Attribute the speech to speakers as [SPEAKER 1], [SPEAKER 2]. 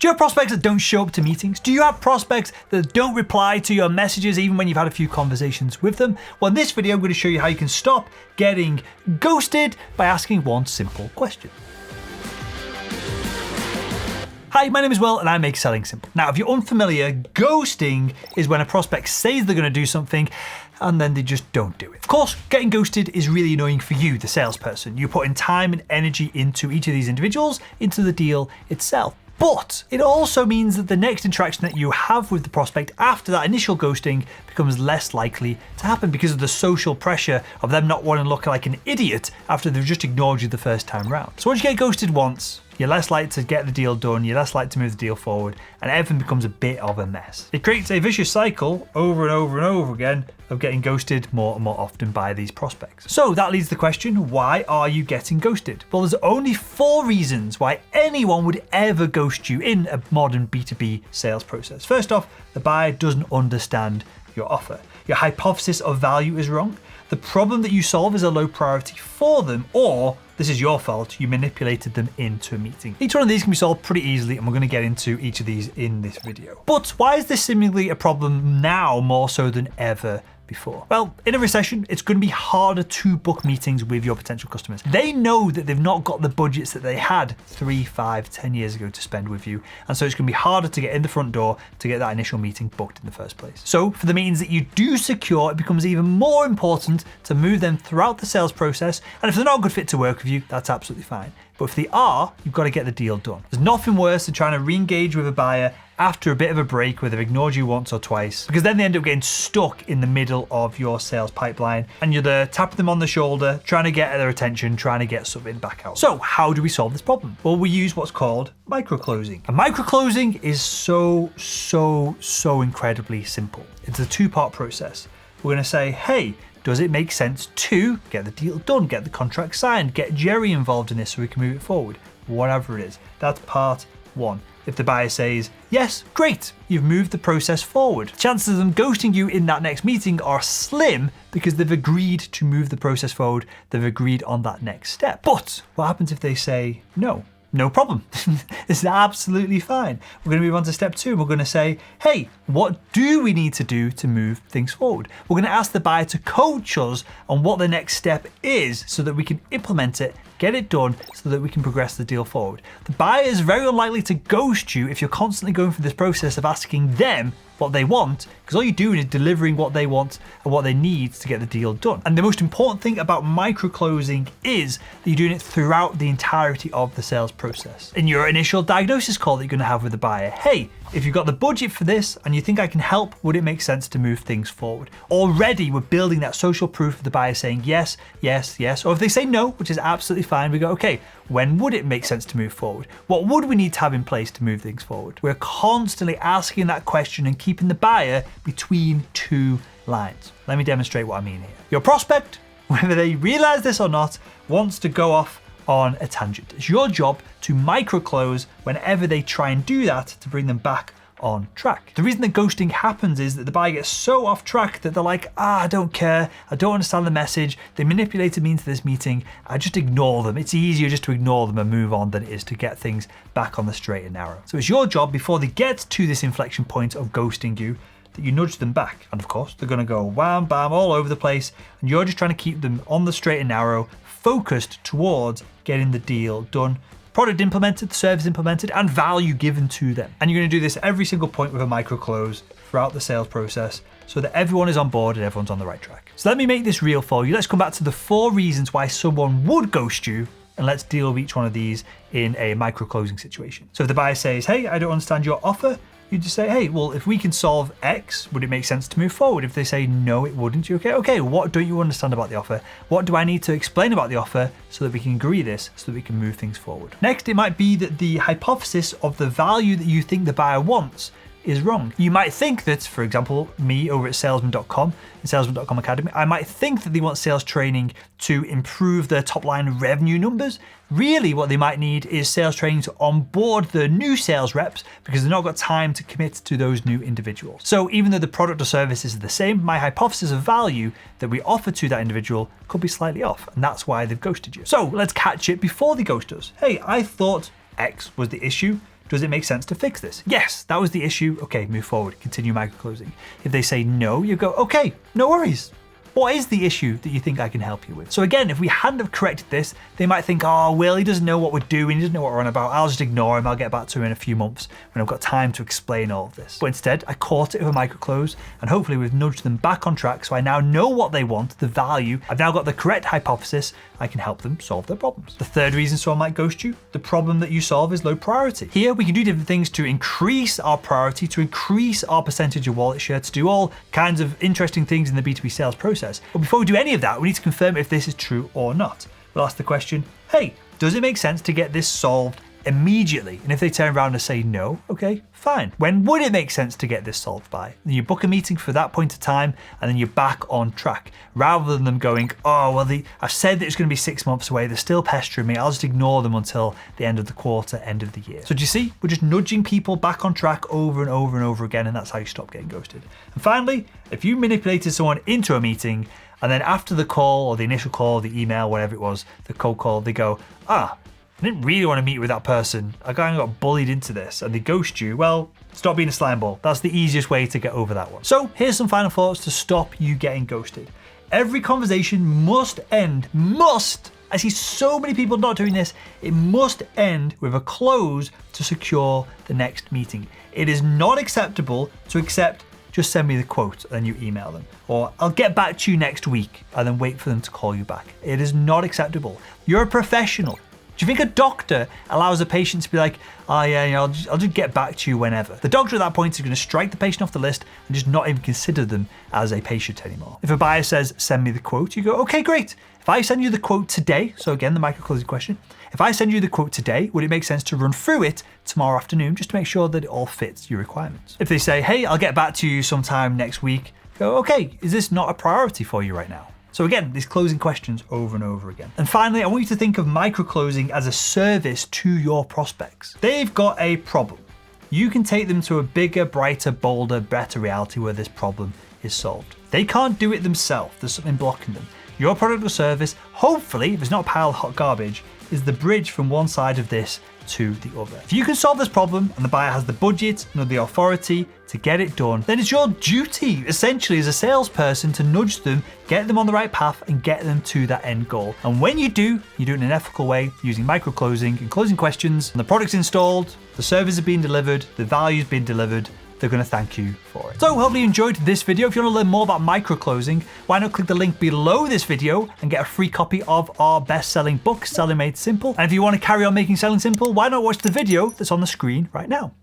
[SPEAKER 1] Do you have prospects that don't show up to meetings? Do you have prospects that don't reply to your messages even when you've had a few conversations with them? Well, in this video, I'm going to show you how you can stop getting ghosted by asking one simple question. Hi, my name is Will and I make selling simple. Now, if you're unfamiliar, ghosting is when a prospect says they're going to do something and then they just don't do it. Of course, getting ghosted is really annoying for you, the salesperson. You're putting time and energy into each of these individuals, into the deal itself. But it also means that the next interaction that you have with the prospect after that initial ghosting becomes less likely to happen because of the social pressure of them not wanting to look like an idiot after they've just ignored you the first time round. So once you get ghosted once, you're less likely to get the deal done, you're less likely to move the deal forward, and everything becomes a bit of a mess. It creates a vicious cycle over and over and over again of getting ghosted more and more often by these prospects. So that leads to the question, why are you getting ghosted? Well, there's only 4 reasons why anyone would ever ghost you in a modern B2B sales process. First off, the buyer doesn't understand your offer. Your hypothesis of value is wrong. The problem that you solve is a low priority for them, or this is your fault, you manipulated them into a meeting. Each one of these can be solved pretty easily, and we're going to get into each of these in this video. But why is this seemingly a problem now more so than ever before? Well, in a recession, it's going to be harder to book meetings with your potential customers. They know that they've not got the budgets that they had 3, 5, 10 years ago to spend with you. And so it's going to be harder to get in the front door to get that initial meeting booked in the first place. So for the meetings that you do secure, it becomes even more important to move them throughout the sales process. And if they're not a good fit to work with you, that's absolutely fine. But if they are, you've got to get the deal done. There's nothing worse than trying to re-engage with a buyer after a bit of a break where they've ignored you once or twice, because then they end up getting stuck in the middle of your sales pipeline and you're there tapping them on the shoulder, trying to get their attention, trying to get something back out. So how do we solve this problem? Well, we use what's called micro-closing. And micro-closing is so incredibly simple. It's a 2-part process. We're going to say, hey, does it make sense to get the deal done, get the contract signed, get Jerry involved in this so we can move it forward? Whatever it is. That's part 1. If the buyer says, yes, great, you've moved the process forward. Chances of them ghosting you in that next meeting are slim because they've agreed to move the process forward, they've agreed on that next step. But what happens if they say no? No problem. This is absolutely fine. We're going to move on to step 2. We're going to say, hey, what do we need to do to move things forward? We're going to ask the buyer to coach us on what the next step is so that we can implement it, get it done so that we can progress the deal forward. The buyer is very unlikely to ghost you if you're constantly going through this process of asking them what they want, because all you're doing is delivering what they want and what they need to get the deal done. And the most important thing about micro-closing is that you're doing it throughout the entirety of the sales process. In your initial diagnosis call that you're going to have with the buyer, hey, if you've got the budget for this and you think I can help, would it make sense to move things forward? Already we're building that social proof of the buyer saying yes, yes, yes. Or if they say no, which is absolutely fine, we go, okay, when would it make sense to move forward? What would we need to have in place to move things forward? We're constantly asking that question and keeping the buyer between 2 lines. Let me demonstrate what I mean here. Your prospect, whether they realize this or not, wants to go off on a tangent. It's your job to micro-close whenever they try and do that to bring them back on track. The reason that ghosting happens is that the buyer gets so off track that they're like, I don't care, I don't understand the message, they manipulated me into this meeting, I just ignore them. It's easier just to ignore them and move on than it is to get things back on the straight and narrow. So it's your job before they get to this inflection point of ghosting you, that you nudge them back. And of course, they're gonna go wham, bam, all over the place, and you're just trying to keep them on the straight and narrow, focused towards getting the deal done, product implemented, service implemented, and value given to them. And you're gonna do this every single point with a micro close throughout the sales process so that everyone is on board and everyone's on the right track. So let me make this real for you. Let's come back to the 4 reasons why someone would ghost you, and let's deal with each one of these in a micro closing situation. So if the buyer says, hey, I don't understand your offer, you just say, hey, well, if we can solve X, would it make sense to move forward? If they say, no, it wouldn't, you okay, what don't you understand about the offer? What do I need to explain about the offer so that we can agree this, so that we can move things forward? Next, it might be that the hypothesis of the value that you think the buyer wants is wrong. You might think that, for example, me over at salesman.com, and salesman.com Academy, I might think that they want sales training to improve their top line revenue numbers. Really what they might need is sales training to onboard the new sales reps because they've not got time to commit to those new individuals. So even though the product or service is the same, my hypothesis of value that we offer to that individual could be slightly off, and that's why they've ghosted you. So let's catch it before they ghost us. Hey, I thought X was the issue. does it make sense to fix this? Yes, that was the issue. Okay, move forward, continue microclosing. If they say no, you go, okay, no worries. What is the issue that you think I can help you with? So again, if we hadn't have corrected this, they might think, oh, Will, he doesn't know what we're doing. He doesn't know what we're on about. I'll just ignore him. I'll get back to him in a few months when I've got time to explain all of this. But instead, I caught it with a microclose, and hopefully we've nudged them back on track. So I now know what they want, the value. I've now got the correct hypothesis. I can help them solve their problems. The third reason someone might ghost you, the problem that you solve is low priority. Here, we can do different things to increase our priority, to increase our percentage of wallet share, to do all kinds of interesting things in the B2B sales process. But before we do any of that, we need to confirm if this is true or not. We'll ask the question, hey, does it make sense to get this solved immediately? And if they turn around and say no, okay, fine. When would it make sense to get this solved by? Then you book a meeting for that point of time, and then you're back on track. Rather than them going, oh, well, I've said that it's going to be 6 months away. They're still pestering me. I'll just ignore them until the end of the quarter, end of the year. So do you see? We're just nudging people back on track over and over and over again, and that's how you stop getting ghosted. And finally, if you manipulated someone into a meeting, and then after the call or the initial call, the email, whatever it was, the cold call, they go, I didn't really want to meet with that person. I kind of got bullied into this, and they ghost you. Well, stop being a slime ball. That's the easiest way to get over that one. So here's some final thoughts to stop you getting ghosted. Every conversation must end, I see so many people not doing this. It must end with a close to secure the next meeting. It is not acceptable to accept, just send me the quote, and then you email them. Or I'll get back to you next week, and then wait for them to call you back. It is not acceptable. You're a professional. Do you think a doctor allows a patient to be like, oh yeah, I'll just get back to you whenever? The doctor at that point is going to strike the patient off the list and just not even consider them as a patient anymore. If a buyer says, send me the quote, you go, okay, great. If I send you the quote today, so again, the microclosing question, if I send you the quote today, would it make sense to run through it tomorrow afternoon just to make sure that it all fits your requirements? If they say, hey, I'll get back to you sometime next week, go, okay, is this not a priority for you right now? So again, these closing questions over and over again. And finally, I want you to think of microclosing as a service to your prospects. They've got a problem. You can take them to a bigger, brighter, bolder, better reality where this problem is solved. They can't do it themselves. There's something blocking them. Your product or service, hopefully, if it's not a pile of hot garbage, is the bridge from one side of this to the other. If you can solve this problem and the buyer has the budget and the authority to get it done, then it's your duty, essentially, as a salesperson to nudge them, get them on the right path, and get them to that end goal. And when you do it in an ethical way, using microclosing and closing questions, and the product's installed, the service is being delivered, the value's been delivered, they're going to thank you for it. So hopefully you enjoyed this video. If you want to learn more about microclosing, why not click the link below this video and get a free copy of our best-selling book, Selling Made Simple. And if you want to carry on making selling simple, why not watch the video that's on the screen right now?